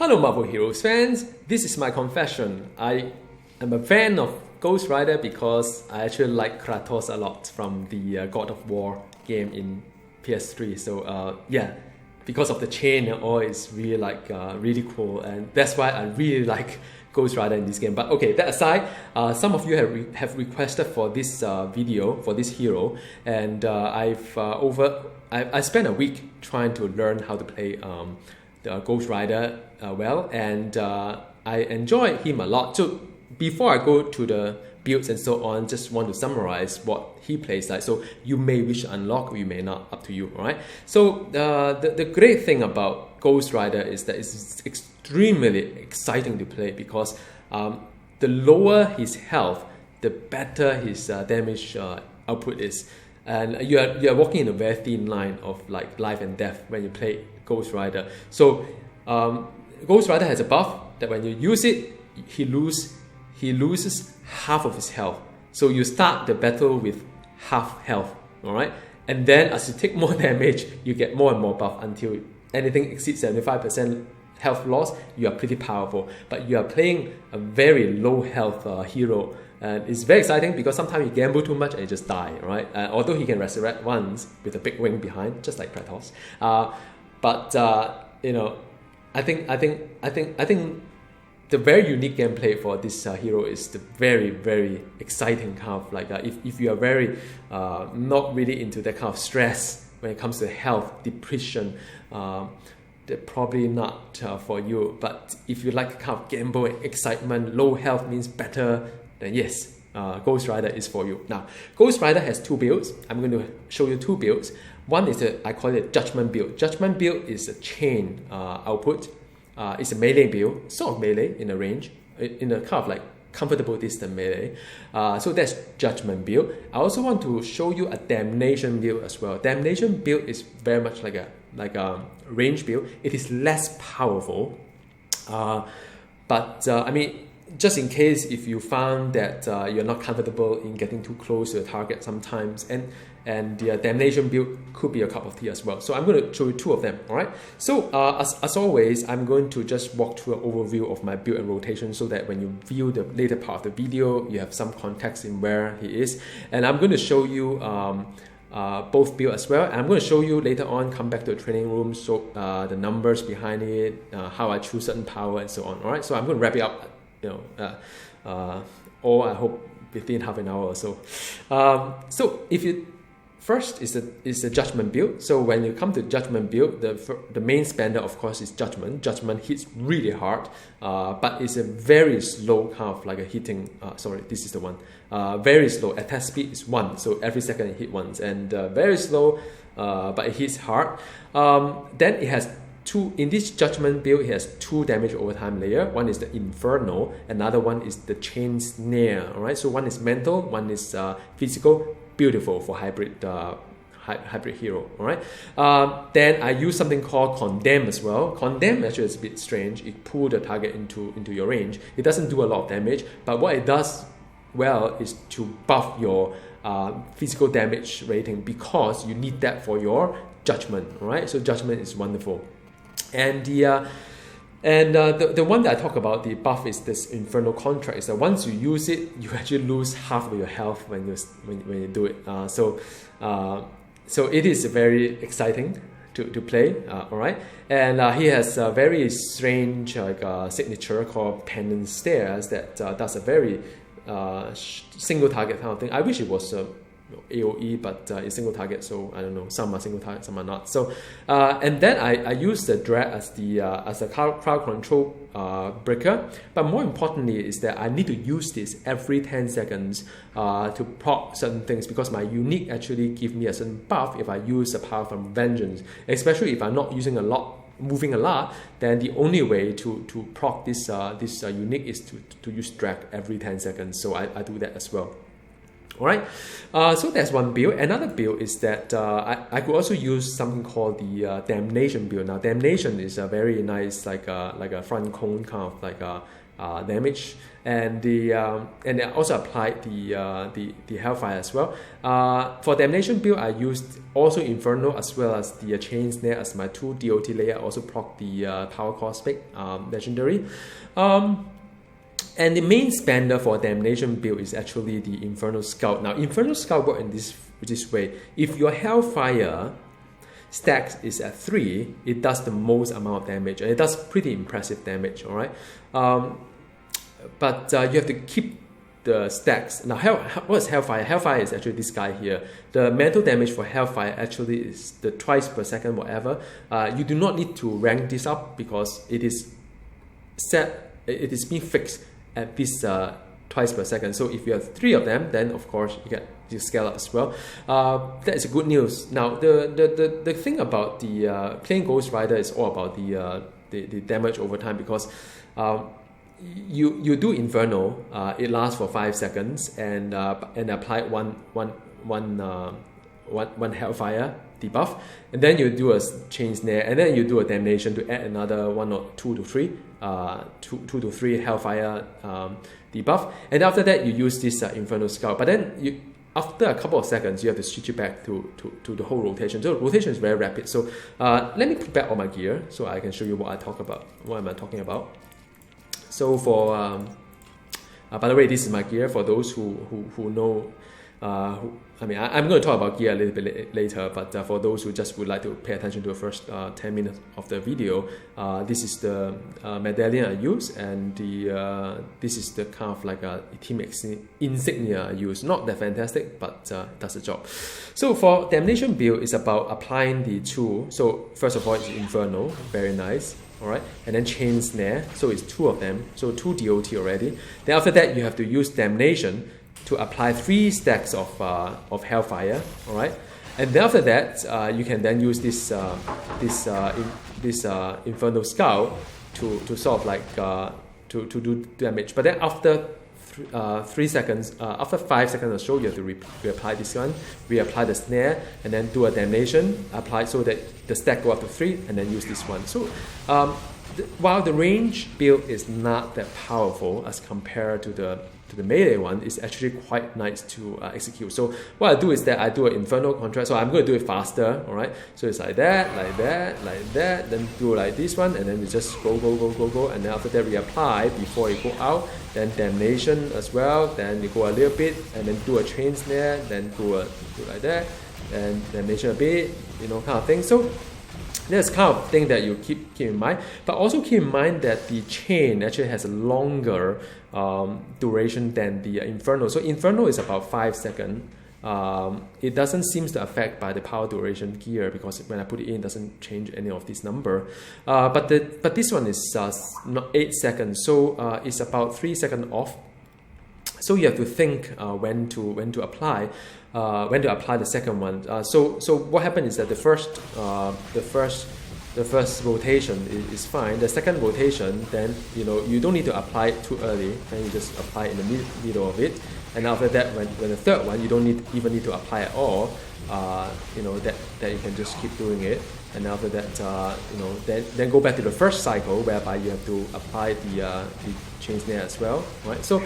Hello Marvel Heroes fans, this is my confession. I am a fan of Ghost Rider because I actually like Kratos a lot from the God of War game in PS3. So yeah, because of the chain and all, it's really really cool, and that's why I really like Ghost Rider in this game. But okay, that aside, some of you have requested for this video for this hero, and I spent a week trying to learn how to play the Ghost Rider well, and I enjoy him a lot. So before I go to the builds and so on, just want to summarize what he plays like. So you may wish to unlock or you may not, up to you, all right? So the great thing about Ghost Rider is that it's extremely exciting to play because the lower his health, the better his damage output is. And you are walking in a very thin line of like life and death when you play Ghost Rider. So Ghost Rider has a buff that when you use it, he loses half of his health. So you start the battle with half health, all right? And then as you take more damage, you get more and more buff until anything exceeds 75% health loss, you are pretty powerful. But you are playing a very low health hero. And it's very exciting because sometimes you gamble too much and you just die, right? Although he can resurrect once with a big wing behind, just like Kratos. You know, I think the very unique gameplay for this hero is the very exciting kind of like if you are very not really into that kind of stress when it comes to health, depression, they're probably not for you. But if you like kind of gamble and excitement, low health means better, then yes, Ghost Rider is for you. Now, Ghost Rider has two builds. I'm going to show you two builds. One is I call it Judgement build. Judgement build is a chain output. It's a melee build, sort of melee in a range, in a kind of like comfortable distance melee. So that's Judgement build. I also want to show you a Damnation build as well. Damnation build is very much like a range build. It is less powerful, but I mean, just in case if you found that you're not comfortable in getting too close to the target sometimes, and the Damnation build could be a cup of tea as well. So I'm going to show you two of them, all right? So as always, I'm going to just walk through an overview of my build and rotation so that when you view the later part of the video, you have some context in where he is. And I'm going to show you both build as well. And I'm going to show you later on, come back to the training room, so the numbers behind it, how I choose certain power and so on, all right? So I'm going to wrap it up, or I hope within half an hour or so. So if you first is the Judgement build. So when you come to Judgement build, the main spender of course is Judgement. Judgement hits really hard, but it's a very slow kind of like a hitting. Sorry, this is the one. Very slow. Attack speed is 1, so every second it hit once, and very slow, but it hits hard. Then it has two. In this Judgement build, it has 2 damage over time layer. One is the Inferno, another one is the Chain Snare. All right, so one is mental, one is physical. Beautiful for hybrid hero, all right? Then I use something called Condemn as well. Condemn actually is a bit strange. It pulls the target into your range. It doesn't do a lot of damage, but what it does well is to buff your physical damage rating because you need that for your Judgement, all right? So Judgement is wonderful. And the one that I talk about, the buff, is this Infernal Contract. Is that once you use it, you actually lose half of your health when you do it. So it is very exciting to play. All right, and he has a very strange signature called Pendant Stairs that does a very single target kind of thing. I wish it was AOE, but it's single target, so I don't know, some are single target, some are not. So and then I use the Dread as a crowd control breaker, but more importantly is that I need to use this every 10 seconds to proc certain things, because my unique actually give me a certain buff if I use the power from Vengeance, especially if I'm not using moving a lot. Then the only way to proc this unique is to use Drag every 10 seconds, so I do that as well. Alright, so that's one build. Another build is that I could also use something called the Damnation build. Now, Damnation is a very nice like a front cone kind of like a damage. And I also applied the Hellfire as well. For Damnation build, I used also Inferno as well as the Chain Snare as my 2 DOT layer. I also proc the Power Cosmic Legendary. And the main spender for Damnation build is actually the Infernal Scout. Now, Infernal Scout works in this way. If your Hellfire stacks is at 3, it does the most amount of damage, and it does pretty impressive damage, all right? But you have to keep the stacks. Now, what is Hellfire? Hellfire is actually this guy here. The mental damage for Hellfire actually is the twice per second, whatever. You do not need to rank this up because it is being fixed at this twice per second. So if you have 3 of them, then of course you scale up as well. That is good news. Now, the thing about the playing Ghost Rider is all about the damage over time, because you do Inferno, it lasts for 5 seconds, and apply one Hellfire debuff, and then you do a Chain Snare, and then you do a Damnation to add another 1 or 2 to 3 Hellfire debuff, and after that you use this Infernal Scout. But then after a couple of seconds, you have to switch it back to the whole rotation. So rotation is very rapid. So let me put back all my gear so I can show you what am I talking about. So for by the way, this is my gear for those who know. I'm going to talk about gear a little bit later, but for those who just would like to pay attention to the first 10 minutes of the video, this is the medallion I use, and this is the kind of like a team insignia I use. Not that fantastic, but it does the job. So for Damnation build, it's about applying the 2. So first of all, it's Inferno, very nice. Alright, and then Chain Snare, so it's 2 of them, so 2 DOT already. Then after that, you have to use Damnation to apply 3 stacks of Hellfire. Alright, and then after that, you can then use this Infernal Scout to sort of like to do damage. But then after 3 seconds, after 5 seconds or so, you have to reapply this one, reapply the Snare, and then do a Damnation, apply so that the stack go up to 3, and then use this one. So while the range build is not that powerful as compared to the melee one, it's actually quite nice to execute. So what I do is that I do an Inferno contrast. So I'm going to do it faster, all right? So it's like that, like that, like that, then do like this one, and then you just go, and then after that reapply before you go out, then Damnation as well, then you go a little bit, and then do a Chain Snare, then do like that, and Damnation a bit, kind of thing. So that's kind of thing that you keep in mind, but also keep in mind that the chain actually has a longer duration than the Inferno. So Inferno is about 5 seconds. It doesn't seem to affect by the power duration gear, because when I put it in, it doesn't change any of this number. But this one is 8 seconds, so it's about 3 seconds off. So you have to think when to apply the second one. So what happened is that the first rotation is fine. The second rotation, then you don't need to apply it too early. Then you just apply in the middle of it. And after that, when the third one, you don't even need to apply at all. That you can just keep doing it. And after that, then go back to the first cycle, whereby you have to apply the Chain Snare as well, right? So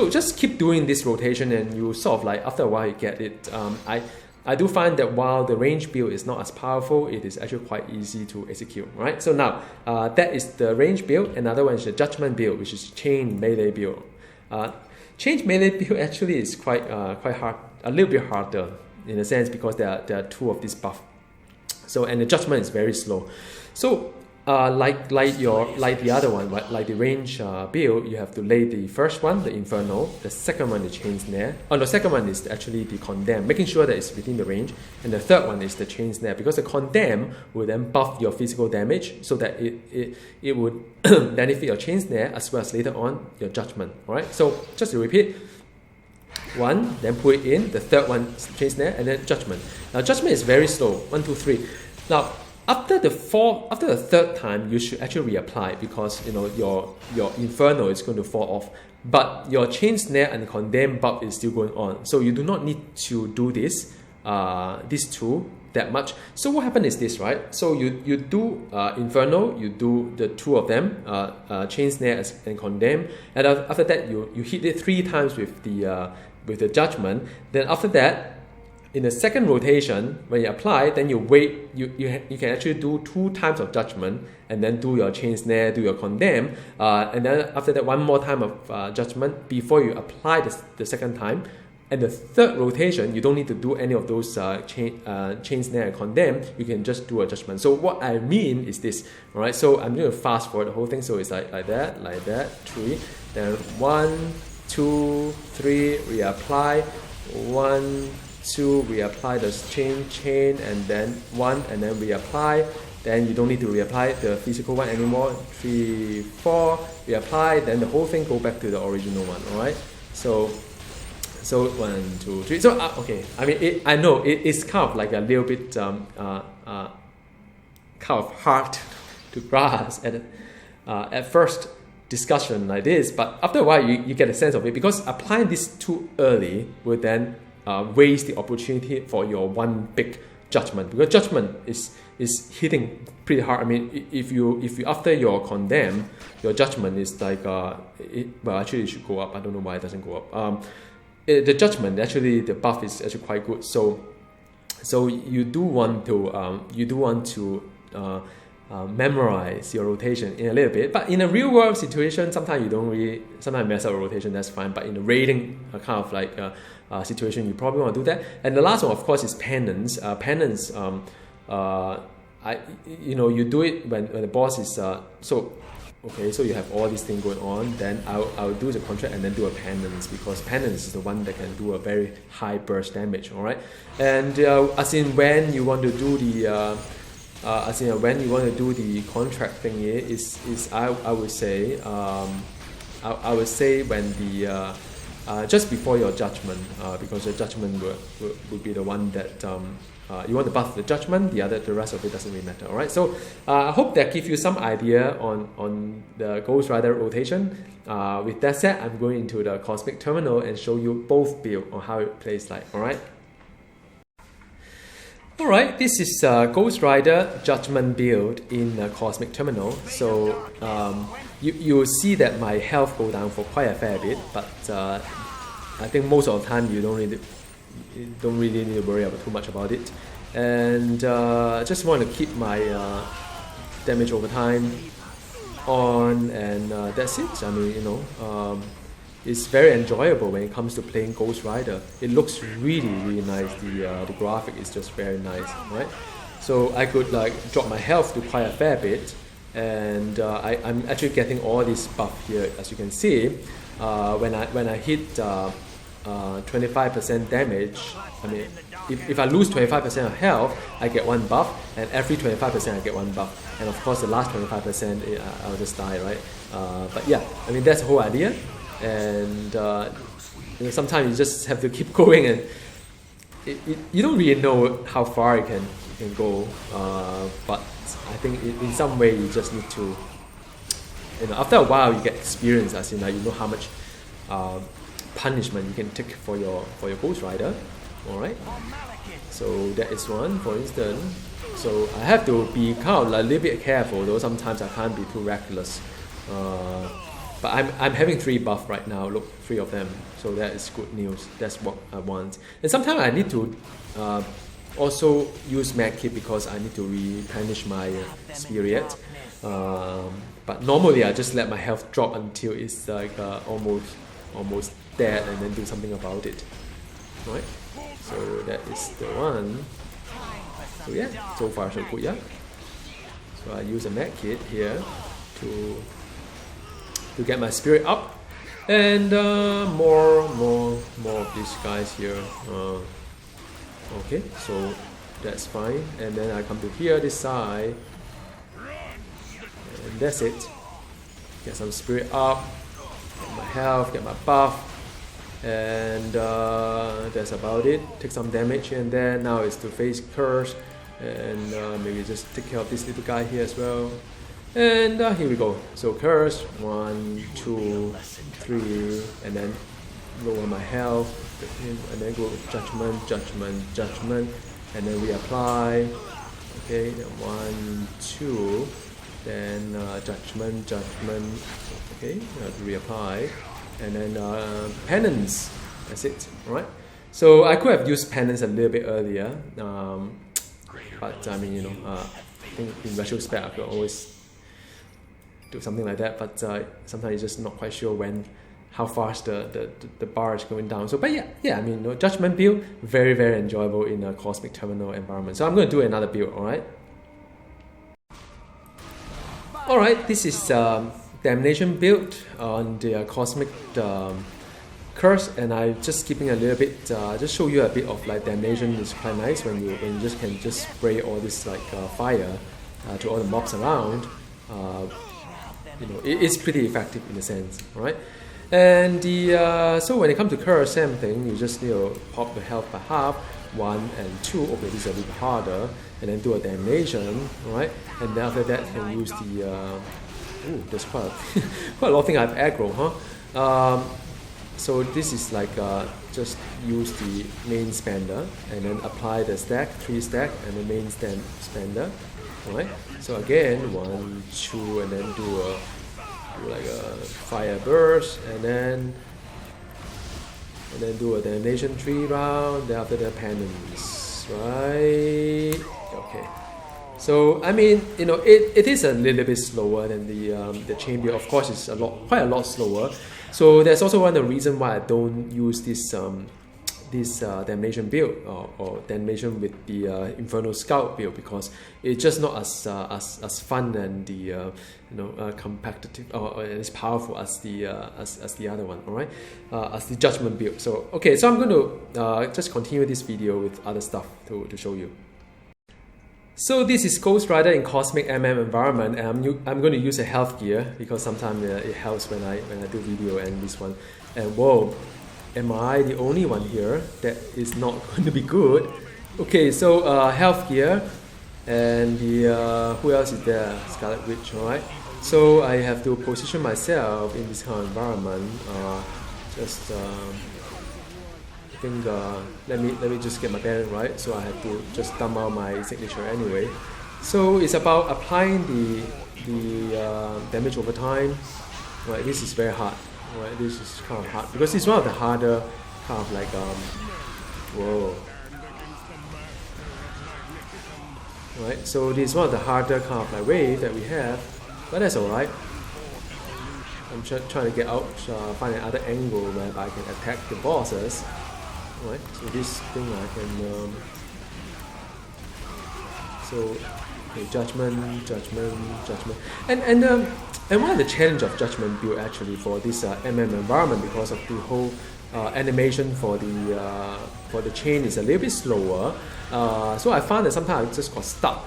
just keep doing this rotation, and you sort of like after a while you get it. I do find that while the range build is not as powerful, it is actually quite easy to execute, right? So now that is the range build. Another one is the Judgement build, which is Chain Melee build. Chain Melee build actually is quite hard, a little bit harder in a sense, because there are 2 of this buff. So, and the Judgement is very slow. So like the other one, right? Like the range build, you have to lay the first one, the Inferno, the second one, the Chain Snare. Oh, the second one is actually the Condemn, making sure that it's within the range, and the third one is the Chain Snare, because the Condemn will then buff your physical damage, so that it would benefit your Chain Snare as well as later on your Judgement. All right. So just to repeat. 1, then put it in, the third one Chain Snare, and then Judgement. Now Judgement is very slow, 1, 2, 3. Now after the third time, you should actually reapply, because your Inferno is going to fall off, but your Chain Snare and Condemn buff is still going on. So you do not need to do this, these 2 that much. So what happened is this, right? So you do Inferno, you do the 2 of them, Chain Snare and Condemn, and after that you hit it 3 times with the Judgement. Then after that, in the second rotation, when you apply, then you wait, you can actually do 2 times of Judgement, and then do your Chain Snare, do your Condemn, and then after that 1 more time of Judgement before you apply the second time. And the third rotation, you don't need to do any of those chain snare and condemn. You can just do a Judgement. So what I mean is this, all right? So I'm going to fast forward the whole thing. So it's like that, 3. Then 1, 2, 3, reapply. 1, 2, reapply the chain, and then 1, and then reapply. Then you don't need to reapply the physical one anymore. 3, 4, reapply. Then the whole thing go back to the original one, all right? So 1, 2, 3. So okay, I mean, I know it's kind of like a little bit kind of hard to grasp at first discussion like this, but after a while you get a sense of it, because applying this too early will then waste the opportunity for your one big Judgement, because Judgement is hitting pretty hard. I mean, if you after your Condemn, your Judgement is like well, actually it should go up. I don't know why it doesn't go up. The Judgement, actually the buff is actually quite good, so you do want to memorize your rotation in a little bit. But in a real world situation, sometimes mess up a rotation, that's fine. But in a raiding kind of like situation, you probably want to do that. And the last one, of course, is Penance. Penance, you do it when the boss is okay, so you have all these things going on, then I'll do the contract and then do a Penance, because Penance is the one that can do a very high burst damage, all right? And as in when you want to do the contract thingy, I would say when the just before your Judgement, because your Judgement would be the one that you want to buff the Judgement, the rest of it doesn't really matter. Alright, so I hope that gives you some idea on the Ghost Rider rotation. With that said, I'm going into the Cosmic Terminal and show you both build on how it plays like. Alright, this is Ghost Rider Judgement build in Cosmic Terminal. So you will see that my health go down for quite a fair bit, but I think most of the time you don't really need to worry about too much about it. And I just want to keep my damage over time on, and that's it. I mean, it's very enjoyable when it comes to playing Ghost Rider. It looks really, really nice. The graphic is just very nice, right? So I could like drop my health to quite a fair bit, and I'm actually getting all this buff here, as you can see. When I hit 25% damage, I mean, if I lose 25% of health, I get 1 buff, and every 25% I get 1 buff. And of course, the last 25% I'll just die, right? But yeah, I mean, that's the whole idea. And sometimes you just have to keep going, and you don't really know how far it can go. But I think in some way you just need to, after a while you get experience, as in you know how much punishment you can take for your Ghost Rider. Alright, so that is one, for instance. So I have to be kind of a little bit careful, though sometimes I can't be too reckless. But I'm having 3 buff right now. Look, 3 of them. So that is good news. That's what I want. And sometimes I need to also use medkit because I need to replenish my spirit. But normally I just let my health drop until it's like almost dead, and then do something about it. Right? So that is the one. So yeah, so far so good, yeah. So I use a medkit here to get my spirit up, and more of these guys here. Okay, so that's fine. And then I come to here, this side, and that's it. Get some spirit up, get my health, get my buff, and that's about it. Take some damage here and there. Now it's to face curse, and maybe just take care of this little guy here as well. And here we go. So curse, 1, 2, 3, and then lower my health, and then go Judgement, and then reapply. Okay, then 1, 2, then Judgement, okay, reapply, and then Penance. That's it, right? So I could have used Penance a little bit earlier, but I mean, I think in retrospect I could always do something like that, but sometimes you're just not quite sure how fast the bar is going down. So, but yeah, I mean, Judgement build, very, very enjoyable in a Cosmic Terminal environment. So I'm going to do another build, alright? Alright, this is Damnation build on the Cosmic Curse, and I'm just keeping a little bit, just show you a bit of like Damnation is quite nice when you just can just spray all this like fire to all the mobs around. It's pretty effective in a sense, right? And so when it comes to curse, same thing. You just pop the health by half, 1 and 2. Okay, this is a little bit harder, and then do a damnation, right? And then after that, you can use the. There's quite a lot of things I've aggro, huh? So this is like just use the main spender and then apply the stack, 3 stack, and the main spender, right? So again, 1, 2, and then do like a fire burst, and then do a damnation 3 round. Then after the penance, right? Okay. So I mean, it is a little bit slower than the chain build. Of course, it's quite a lot slower. So that's also one of the reasons why I don't use this Damnation build or Damnation with the Infernal Scout build, because it's just not as fun and the competitive or as powerful as the other one, all right? As the Judgement build. So okay, so I'm going to just continue this video with other stuff to show you. So this is Ghost Rider in Cosmic MM environment, and I'm going to use a health gear because sometimes it helps when I do video, and this one. And whoa, am I the only one here that is not going to be good? Okay, so health gear, and the who else is there? Scarlet Witch, alright? So I have to position myself in this kind of environment. I think let me just get my bearing right. So I have to just dump out my signature anyway. So it's about applying the damage over time. Right, this is very hard. Right, this is kind of hard because it's one of the harder kind of like whoa. Right, so this is one of the harder kind of like wave that we have, but that's alright. I'm trying to get out, find another angle where I can attack the bosses. Right, so this thing I can Judgement, and one of the challenge of Judgement build actually for this MM environment, because of the whole animation for the chain is a little bit slower. So I found that sometimes I just got stuck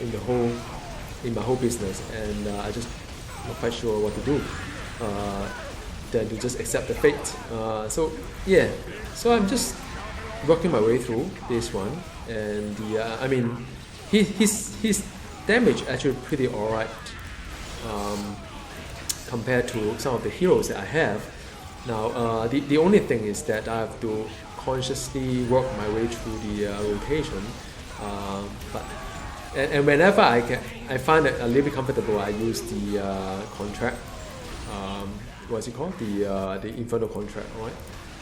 in my whole business, and I just not quite sure what to do. Than to just accept the fate. So yeah, so I'm just working my way through this one, and I mean, his damage actually pretty alright compared to some of the heroes that I have. Now the only thing is that I have to consciously work my way through the rotation, and whenever I find it a little bit comfortable, I use the contract. What's it called? The Infernal contract, right?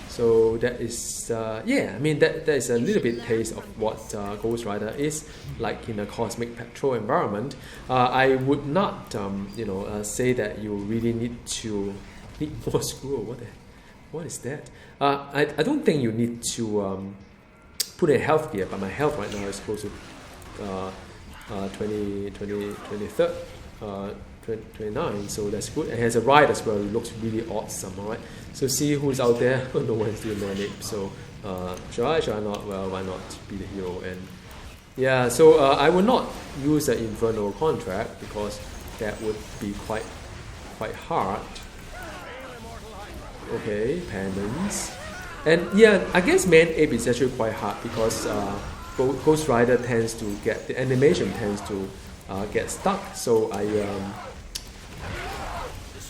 So that is yeah. I mean that is a little bit taste of what Ghost Rider is like in a Cosmic Patrol environment. I would not say that you really need more screw. What is that? I don't think you need to put a health gear, but my health right now is close to 29, so that's good. And it has a ride as well. It looks really awesome, alright? So see who's out there. No one's doing Manic, so should I not? Well, why not be the hero? And yeah, so I will not use the Infernal contract because that would be quite hard. Okay, penance. And yeah, I guess Man Ape is actually quite hard because Ghost Rider tends to get, the animation tends to get stuck. So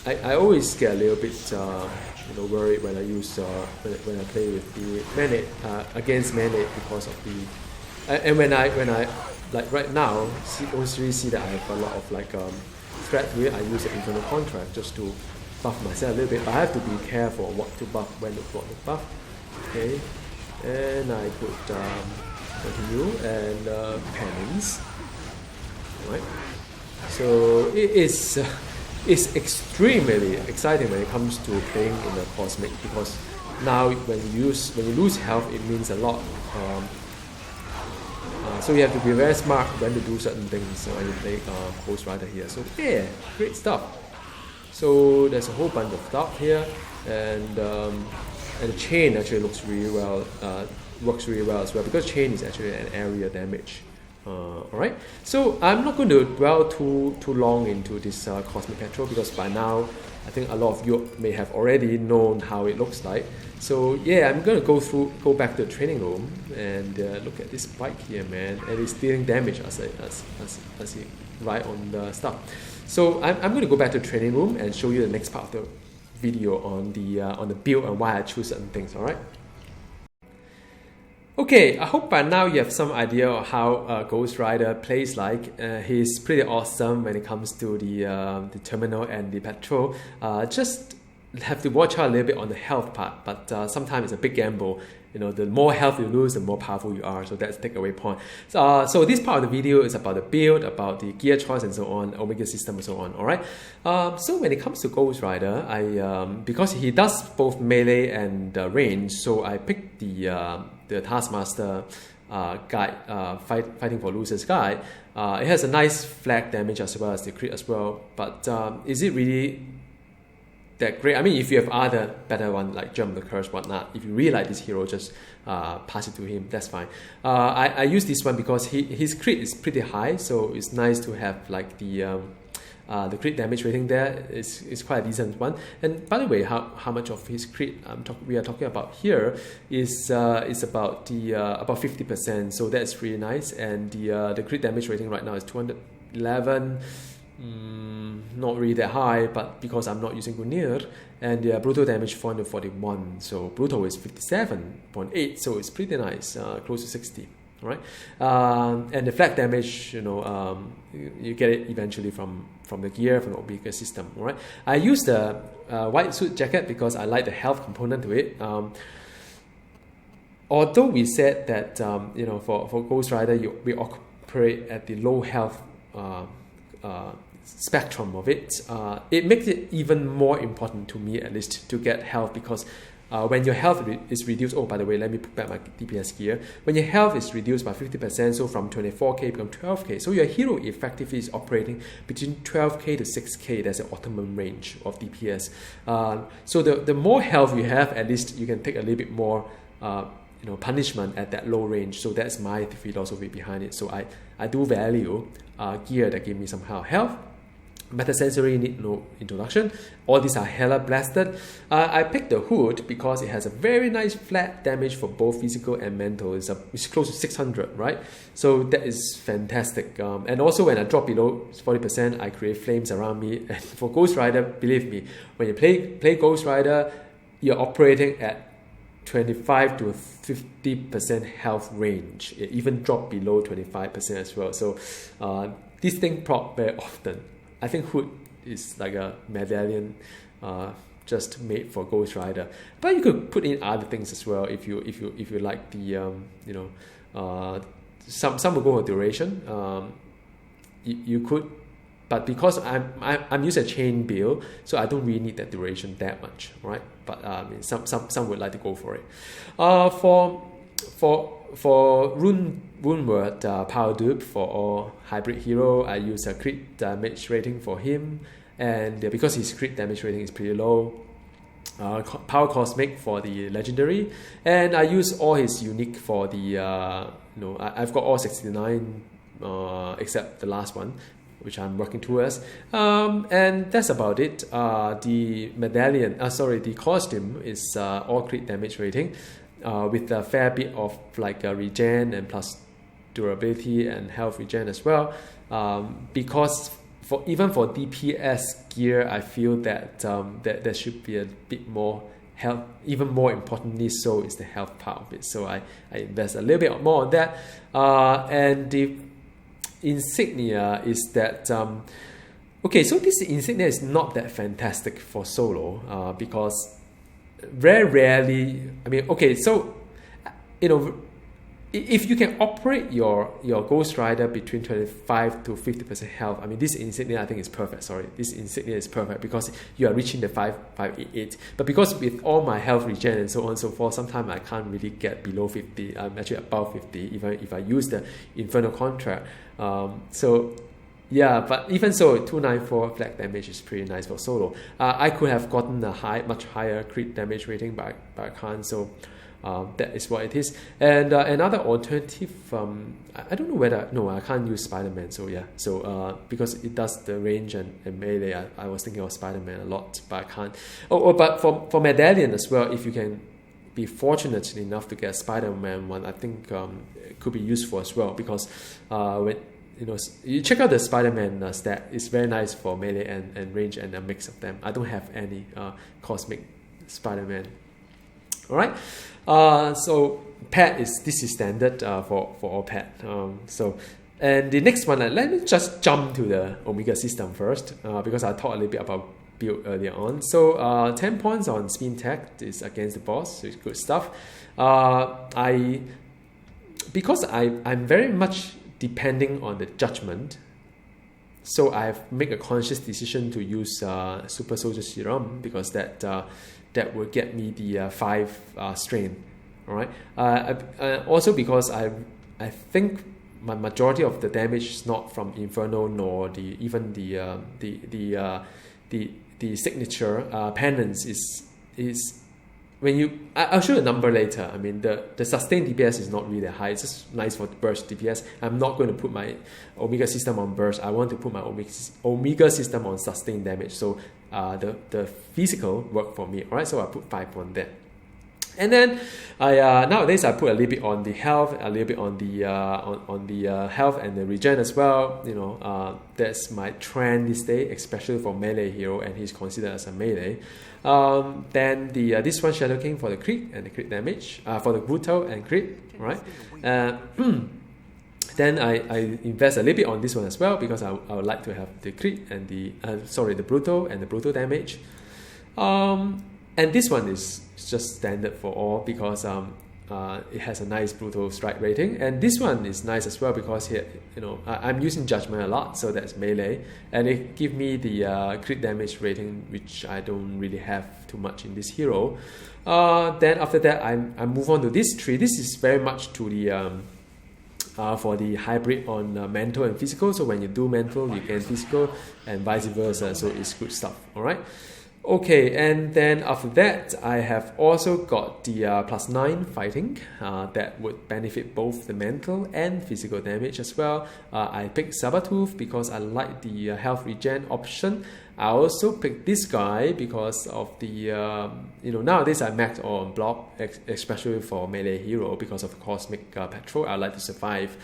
I always get a little bit worried when I use when I play with the Man Ape, against Man Ape because of And when I like right now, obviously see that I have a lot of like threat with. I use the internal contract just to buff myself a little bit, but I have to be careful what to buff, when to what to buff. Okay, and I put continue and penance. Right, so it is it's extremely exciting when it comes to playing in the cosmic, because now when you lose health, it means a lot. So you have to be very smart when to do certain things when you play Ghost Rider here. So yeah, great stuff. So there's a whole bunch of stuff here, and the chain actually looks really well, works really well as well, because chain is actually an area damage. Alright, so I'm not going to dwell too long into this Cosmic Petrol, because by now I think a lot of you may have already known how it looks like. So yeah, I'm going to go back to the training room and look at this bike here, man, and it's dealing damage as you ride on the stuff. So I'm going to go back to the training room and show you the next part of the video on the build and why I choose certain things. Alright. Okay, I hope by now you have some idea of how Ghost Rider plays like. He's pretty awesome when it comes to the terminal and the patrol. Just have to watch out a little bit on the health part, but sometimes it's a big gamble. You know, the more health you lose, the more powerful you are. So that's the takeaway point. So this part of the video is about the build, about the gear choice and so on, Omega system and so on. All right. So when it comes to Ghost Rider, because he does both melee and range, so I picked the Taskmaster guide, fighting for losers guide. It has a nice flag damage as well as the crit as well. But is it really that great? I mean, if you have other better one like Jump the Curse, whatnot, if you really like this hero, just pass it to him, that's fine. I use this one because his crit is pretty high, so it's nice to have like the crit damage rating there is quite a decent one. And by the way, how much of his crit we are talking about here is about 50%, so that's really nice. And the crit damage rating right now is 211. Not really that high, but because I'm not using Gunir, and the brutal damage 441, so brutal is 57.8, so it's pretty nice, close to 60. All right, and the flag damage, you get it eventually from the gear, from the Omega system. All right, I use the white suit jacket because I like the health component to it. Although we said that for Ghost Rider we operate at the low health spectrum of it, it makes it even more important to me, at least, to get health, because when your health is reduced, oh, by the way, let me put back my DPS gear. When your health is reduced by 50%, so from 24k become 12k, so your hero effectively is operating between 12k to 6k. That's an optimum range of DPS. So the more health you have, at least you can take a little bit more punishment at that low range. So that's my philosophy behind it. So I do value gear that give me some health. Metasensory need no introduction. All these are hella blasted. I picked the hood because it has a very nice flat damage for both physical and mental. It's close to 600, right? So that is fantastic. And also when I drop below 40%, I create flames around me. And for Ghost Rider, believe me, when you play Ghost Rider, you're operating at 25 to 50% health range. It even dropped below 25% as well. So this thing proc very often. I think hood is like a medallion just made for Ghost Rider, but you could put in other things as well if you like the some will go for duration. You could, but because I'm using a chain build, so I don't really need that duration that much, right? But some would like to go for it. For Runeward power dupe for all hybrid hero, I use a crit damage rating for him, and because his crit damage rating is pretty low, power cosmic for the legendary, and I use all his unique for the I've got all 69 except the last one, which I'm working towards, and that's about it. The medallion, the costume is all crit damage rating, with a fair bit of like a regen and plus durability and health regen as well. Because even for DPS gear, I feel that that there should be a bit more health, even more importantly, so is the health part of it. So I invest a little bit more on that. And the insignia is that okay, so this insignia is not that fantastic for solo because very rarely, I mean, okay, so if you can operate your Ghost Rider between 25 to 50% health, I mean, this insignia I think is perfect. Sorry, this insignia is perfect because you are reaching the 588. But because with all my health regen and so on and so forth, sometimes I can't really get below 50. I'm actually above 50 even if I use the Infernal Contract. So yeah, but even so, 294 flat damage is pretty nice for solo. I could have gotten a much higher crit damage rating, but I can't. So that is what it is. And another alternative, I don't know whether, no, I can't use Spider-Man. So yeah, so because it does the range and melee, I was thinking of Spider-Man a lot, but I can't. But for Medallion as well, if you can be fortunate enough to get a Spider-Man one, I think it could be useful as well, because when you check out the Spider-Man stat, it's very nice for melee and range and a mix of them. I don't have any cosmic Spider-Man. All right. So pet this is standard for all pet. And the next one, let me just jump to the Omega system first, because I talked a little bit about build earlier on. So 10 points on spin tech is against the boss, so it's good stuff. Because I'm very much depending on the judgment, so I've made a conscious decision to use Super Soldier Serum, because that will get me the 5 strain. All right. Also because I think my majority of the damage is not from Inferno nor even the signature penance is when you, I'll show you a number later. I mean, the sustained DPS is not really high. It's just nice for burst DPS. I'm not going to put my Omega system on burst. I want to put my Omega system on sustained damage. So the physical work for me. All right, so I put 5 on that. And then nowadays I put a little bit on the health, a little bit on the health and the regen as well. That's my trend this day, especially for melee hero, and he's considered as a melee. Then this one Shadow King for the crit and the crit damage, for the brutal and crit, right? Then I invest a little bit on this one as well, because I would like to have the crit and the brutal and the brutal damage. And this one is just standard for all, because it has a nice brutal strike rating, and this one is nice as well because here, I'm using Judgement a lot, so that's melee, and it gives me the crit damage rating, which I don't really have too much in this hero. Then after that, I move on to this tree. This is very much to the for the hybrid on mental and physical. So when you do mental, you gain physical, and vice versa. So it's good stuff. All right. Okay, and then after that, I have also got the +9 fighting that would benefit both the mental and physical damage as well. I picked Sabertooth because I like the health regen option. I also picked this guy because of the, nowadays I max on block, especially for melee hero, because of the Cosmic Patrol. I like to survive.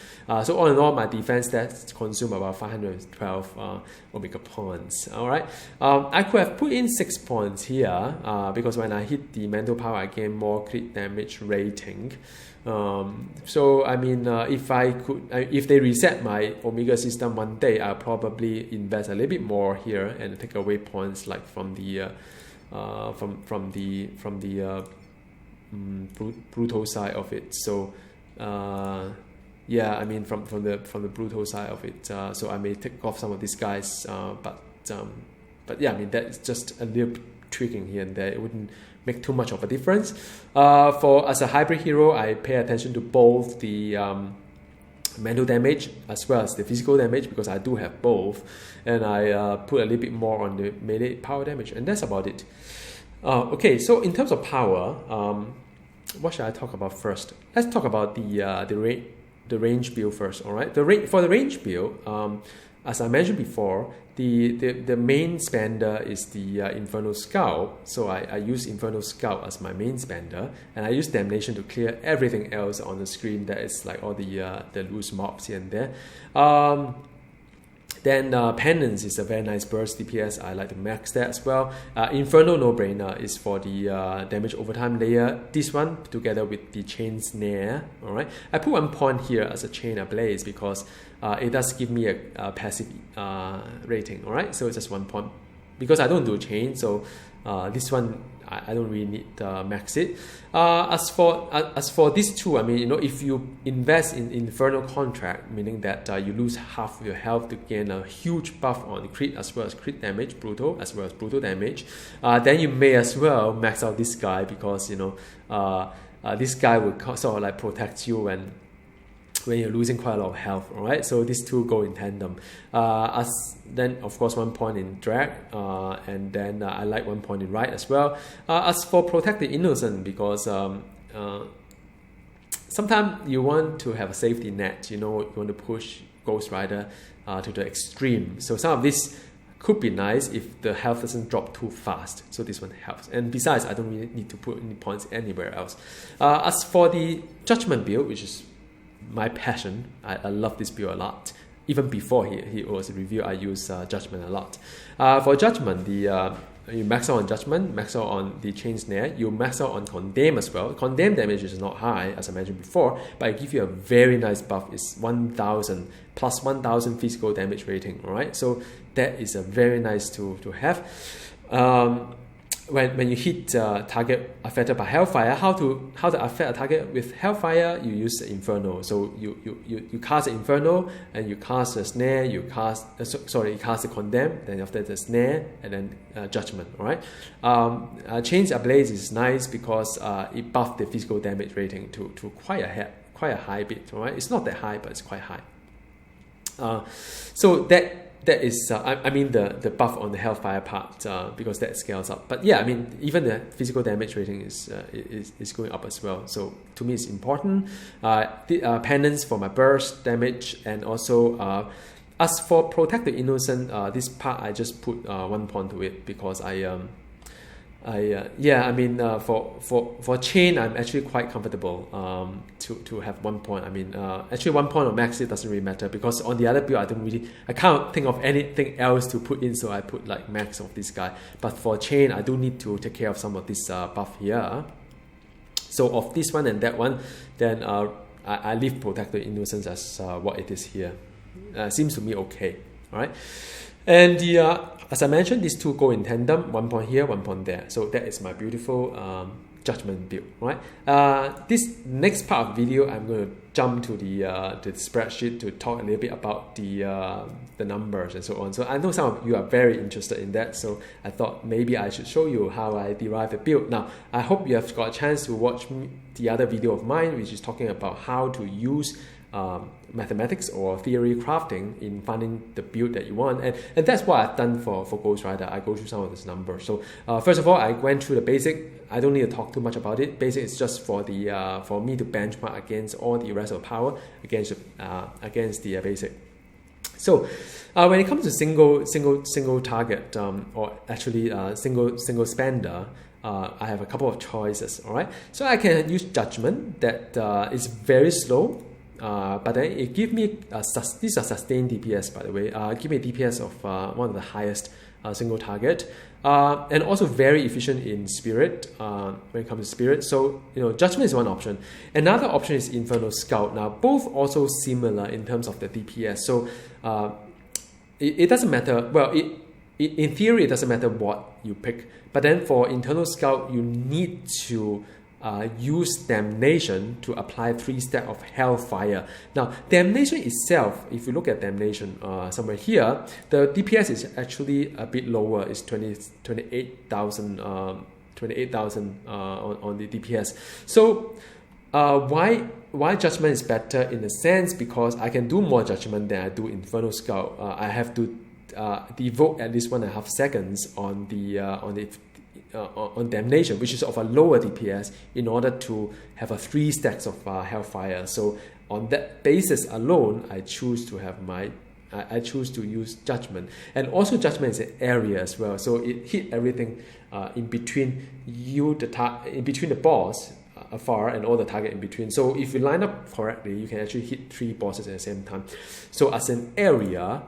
So all in all, my defense stats consume about 512 Omega points. All right. I could have put in 6 points here because when I hit the mental power, I gain more crit damage rating. So I mean, if they reset my Omega system one day, I'll probably invest a little bit more here and take away points like from the brutal side of it. So yeah, I mean from the brutal side of it. So I may take off some of these guys, but yeah, I mean that's just a little tweaking here and there. It wouldn't make too much of a difference. As a hybrid hero, I pay attention to both the mental damage as well as the physical damage, because I do have both, and I put a little bit more on the melee power damage, and that's about it. Okay, so in terms of power, what should I talk about first? Let's talk about the range build first. All right, for the range build, as I mentioned before, the main spender is the Infernal Scout. So I use Infernal Scout as my main spender, and I use Damnation to clear everything else on the screen that is like all the loose mobs here and there. Then Penance is a very nice burst DPS. I like to max that as well. Inferno no brainer is for the damage overtime layer. This one together with the chain snare. All right, I put 1 point here as a chain ablaze because it does give me a passive rating. All right, so it's just 1 point because I don't do chain. So this one I don't really need max it. As for these two, I mean, if you invest in Inferno Contract, meaning that you lose half of your health to gain a huge buff on crit as well as crit damage, brutal as well as brutal damage, then you may as well max out this guy because this guy will sort of like protect you when you're losing quite a lot of health, all right? So these two go in tandem. Then, of course, 1 point in drag, and then I like 1 point in ride as well. As for Protect the Innocent, because sometimes you want to have a safety net, you want to push Ghost Rider to the extreme. So some of this could be nice if the health doesn't drop too fast. So this one helps. And besides, I don't really need to put any points anywhere else. As for the Judgement build, which is my passion, I love this build a lot. Even before he was a review, I use Judgement a lot. For Judgement, you max out on Judgement, max out on the chain snare, you max out on Condemn as well. Condemn damage is not high, as I mentioned before, but it gives you a very nice buff. It's 1000 plus 1000 physical damage rating, alright? So that is a very nice to have. When you hit target affected by Hellfire, how to affect a target with Hellfire? You use the Inferno. So you cast the Inferno and you cast the Snare. You cast the Condemn. Then after the Snare and then Judgement. All right. Change Ablaze is nice because it buffed the physical damage rating to quite a high bit. All right. It's not that high, but it's quite high. So that is, I mean the buff on the Hellfire part because that scales up. But yeah, I mean even the physical damage rating is going up as well. So to me it's important. The Penance for my burst damage, and also as for Protect the Innocent, this part I just put 1 point to it because for chain I'm actually quite comfortable to have 1 point. I mean actually 1 point of max it doesn't really matter because on the other build I can't think of anything else to put in, so I put like max of this guy. But for chain I do need to take care of some of this buff here. So of this one and that one, then I leave Protect the Innocence as what it is here. Seems to me okay. All right. And as I mentioned, these two go in tandem, 1 point here, 1 point there. So that is my beautiful Judgement build, right? This next part of the video, I'm going to jump to the spreadsheet to talk a little bit about the numbers and so on. So I know some of you are very interested in that, so I thought maybe I should show you how I derive the build. Now, I hope you have got a chance to watch the other video of mine, which is talking about how to use mathematics or theory crafting in finding the build that you want, and that's what I've done for Ghost Rider. I go through some of these numbers. So first of all, I went through the basic. I don't need to talk too much about it. Basic is just for the for me to benchmark against all the rest of the power against the basic. So when it comes to single target or actually single spender, I have a couple of choices. All right, so I can use Judgement that is very slow. But then it gives me these are sustained DPS, by the way. Give me a DPS of one of the highest single target, and also very efficient in spirit when it comes to spirit. So Judgement is one option. Another option is Infernal Scout. Now both also similar in terms of the DPS. So it doesn't matter. Well, in theory it doesn't matter what you pick. But then for Internal Scout, you need to use Damnation to apply 3 stacks of Hellfire. Now, Damnation itself, if you look at Damnation somewhere here, the DPS is actually a bit lower. It's 28,000 on the DPS. So why Judgement is better in a sense? Because I can do more Judgement than I do Infernal Scout. I have to devote at least 1.5 seconds on Damnation, which is of a lower DPS, in order to have a 3 stacks of Hellfire. So on that basis alone, I choose to use Judgement. And also Judgement is an area as well, so it hit everything in between in between the boss afar and all the target in between. So if you line up correctly, you can actually hit 3 bosses at the same time. So as an area,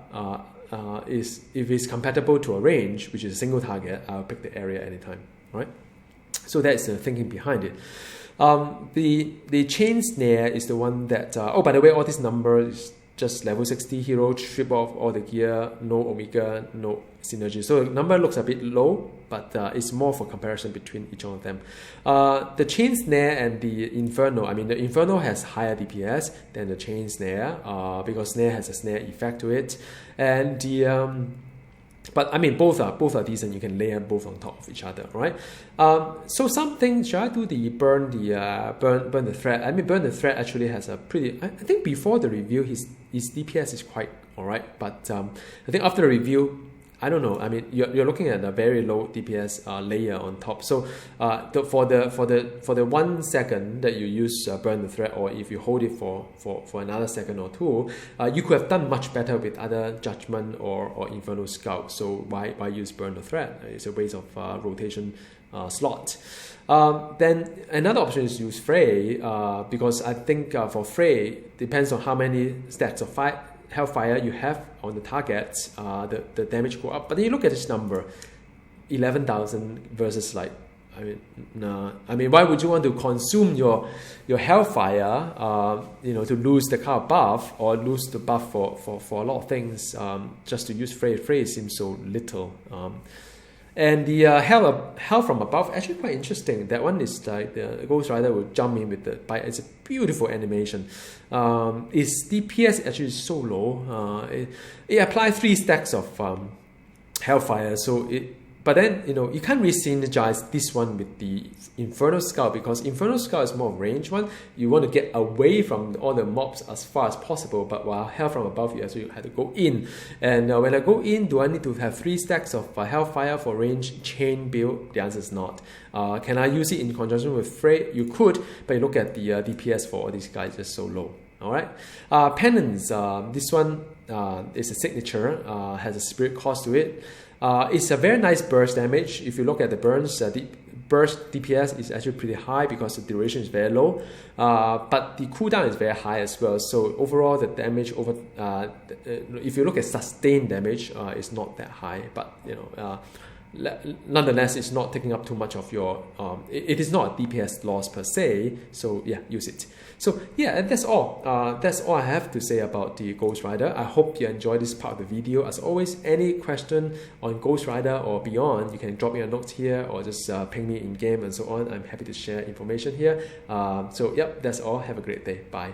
is if it's compatible to a range, which is a single target, I'll pick the area anytime, right? So that's the thinking behind it. The chain snare is the one that, oh, by the way, all these numbers just level 60 hero, strip off all the gear, no Omega, no synergy. So the number looks a bit low, but it's more for comparison between each one of them. The chain snare and the Inferno, I mean the Inferno has higher DPS than the chain snare because snare has a snare effect to it. And the but I mean both are decent. You can layer both on top of each other, right? So something, should I do the burn the threat? I mean burn the threat actually has a pretty, I think before the review his DPS is quite alright, but I think after the review, I don't know. I mean, you're looking at a very low DPS layer on top. So for the 1 second that you use burn the threat, or if you hold it for another second or two, you could have done much better with other Judgement or Inferno Scout. So why use burn the threat? It's a waste of rotation slot. Then another option is use Fray because I think for Fray depends on how many stacks of Hellfire you have on the targets, the damage go up. But then you look at this number, 11,000 versus like, I mean, nah. I mean, why would you want to consume your Hellfire, to lose the card buff or lose the buff for a lot of things, just to use Fray? Fray seems so little. And the hell from above, actually quite interesting. That one is like the Ghost Rider will jump in with the bite. It's a beautiful animation. Its DPS actually so low. It applies 3 stacks of Hellfire, but then you can't really synergize this one with the Inferno Scout because Inferno Scout is more range one. You want to get away from all the mobs as far as possible, but while Hell from above, you actually have to go in. And when I go in, do I need to have 3 stacks of Hellfire for range chain build? The answer is not. Can I use it in conjunction with Fray? You could, but you look at the DPS for all these guys, just so low. Alright, Penance, this one is a signature, has a spirit cost to it. It's a very nice burst damage. If you look at the burns, the burst DPS is actually pretty high because the duration is very low, but the cooldown is very high as well. So overall, the damage if you look at sustained damage, it's not that high. But nonetheless, it's not taking up too much of your. It is not a DPS loss per se. So yeah, use it. So yeah, and that's all. That's all I have to say about the Ghost Rider. I hope you enjoyed this part of the video. As always, any question on Ghost Rider or beyond, you can drop me a note here or just ping me in game and so on. I'm happy to share information here. So yep, that's all. Have a great day. Bye.